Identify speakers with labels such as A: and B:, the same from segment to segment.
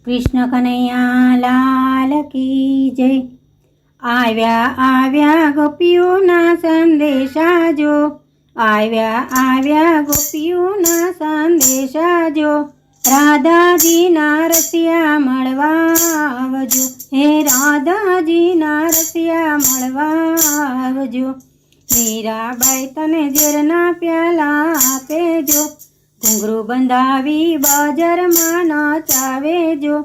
A: કૃષ્ણ કનૈયા લાલ કી જય। આવ્યા આવ્યા ગોપીઓના સંદેશા જો, આવ્યા આવ્યા ગોપીઓના સંદેશા જો, રાધાજીના રસિયા મળવા આવજો, હે રાધાજીના રસિયા મળવા આવજો। મીરાબાઈ તને ઝેરના પ્યાલા આપેજો, ઘૂંઘરું બંધાવી બજારમાં નચાવેજો।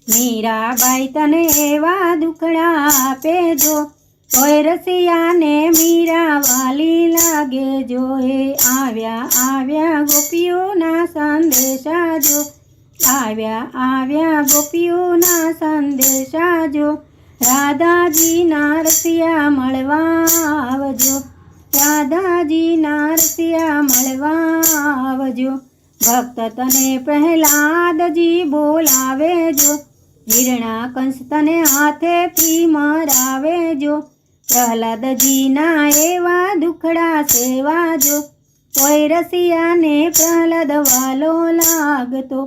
A: મીરાબાઈ તને એવા દુખડા આપેજો, તોય રસિયાને મીરા વાલી લાગેજો। હે આવ્યા આવ્યા ગોપીઓના સંદેશા જો, આવ્યા આવ્યા ગોપીઓના સંદેશા જો, રાધાજીના રસિયા મળવા આવજો, રાધાજીના રસિયા મળવા આવજો। ભક્ત તને પ્રહલાદજી બોલાવેજો, હિરણા કંસ તને હાથેથી મરાવેજો। પ્રહલાદજીના એવા દુખડા સેવાજો, કોઈ રસિયાને પ્રહલાદ વાલો લાગતો।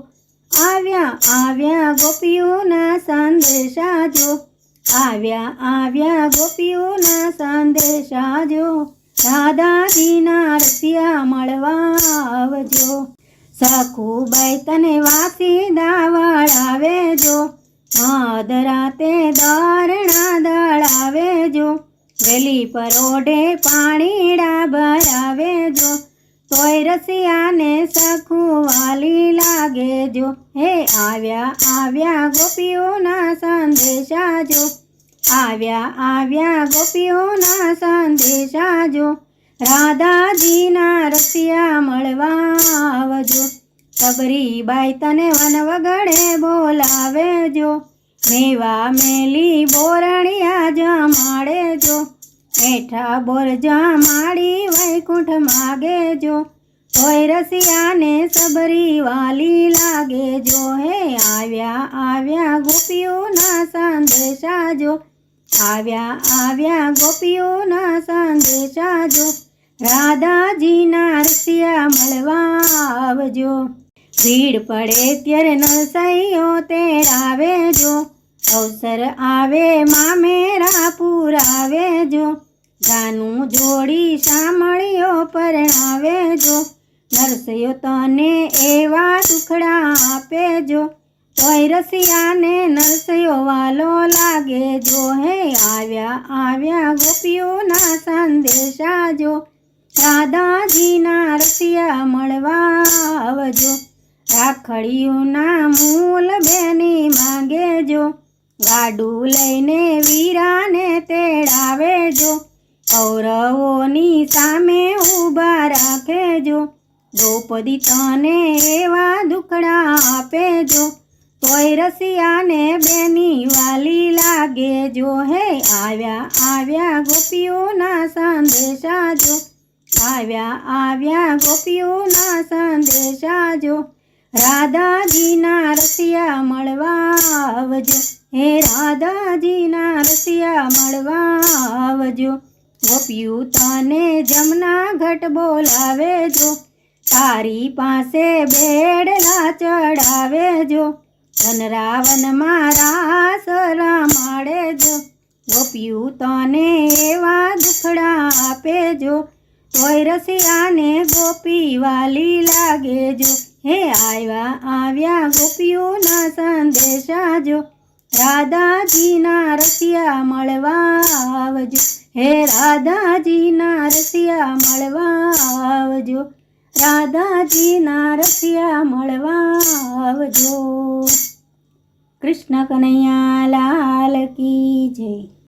A: આવ્યા આવ્યા ગોપીઓના સંદેશા જો, આવ્યા આવ્યા ગોપીઓના સંદેશા જો, રાધાજીના રસિયા મળવા આવજો। સખુબાઈ તને વાસીદા વળાવેજો, મધરાતે દારણા દળાવેજો, વેલી પર ઓઢે પાણીડા ભરાવેજો, તોય રસિયાને સખુ વાલી લાગેજો। હે આવ્યા આવ્યા ગોપીઓના સંદેશા જો, આવ્યા આવ્યા ગોપીઓના સંદેશા જો, રાધાજીના રસિયા મળવા આવજો। સબરીબાઈ તને વન વગડે બોલાવેજો, મેવા મેલી બોરણિયા જમાડેજો, મીઠા બોર જમાડી વૈકુંઠ માગેજો, તોય રસિયાને સબરી વાલી લાગેજો। હે આવ્યા આવ્યા ગોપીઓના સંદેશા જો, આવ્યા આવ્યા ગોપીઓના સંદેશા જો, રાધાજીના રસિયા મળવા આવજો। ભીડ પડે ત્યારે નરસૈયો તેડાવેજો, અવસર આવે મામેરા પુરાવેજો, ગાનું જોડી સામળીઓ પરણાવેજો, નરસૈયો તને એવા દુખડા આપેજો, તોય રસિયાને નરસૈયો વાલો લાગેજો। હે આવ્યા આવ્યા ગોપીઓના સંદેશા જો, રાધાજીના રસિયા મળવા આવજો। રાખડીઓના મૂલ બેની માંગેજો, ગાડું લઈને વીરાને તેડાવેજો, કૌરવોની સામે ઊભા રાખેજો, દ્રૌપદી તને એવા દુખડા આપેજો, તોય રસિયાને બેની વાલી લાગેજો। હે આવ્યા આવ્યા ગોપીઓના સંદેશા જો, આવ્યા આવ્યા ગોપીઓના સંદેશા જો, રાધાજીના રસિયા મળવા આવજો, હે રાધાજીના રસિયા મળવા આવજો। ગોપીઓ તને જમના ઘટ બોલાવેજો, તારી પાસે બેડલા ચડાવેજો, વનરાવનમાં રાસ રમાડેજો, ગોપીઓ તને એવા દુખડા આપેજો, તોય રસિયાને ગોપી વાલી લાગેજો। હે આવ્યા આવ્યા ગોપીઓના સંદેશા જો, રાધાજીના રસિયા મળવા આવજો, હે રાધાજીના રસિયા મળવા આવજો, રાધાજીના રસિયા મળવા આવજો। કૃષ્ણ કનૈયા લાલ કી જય।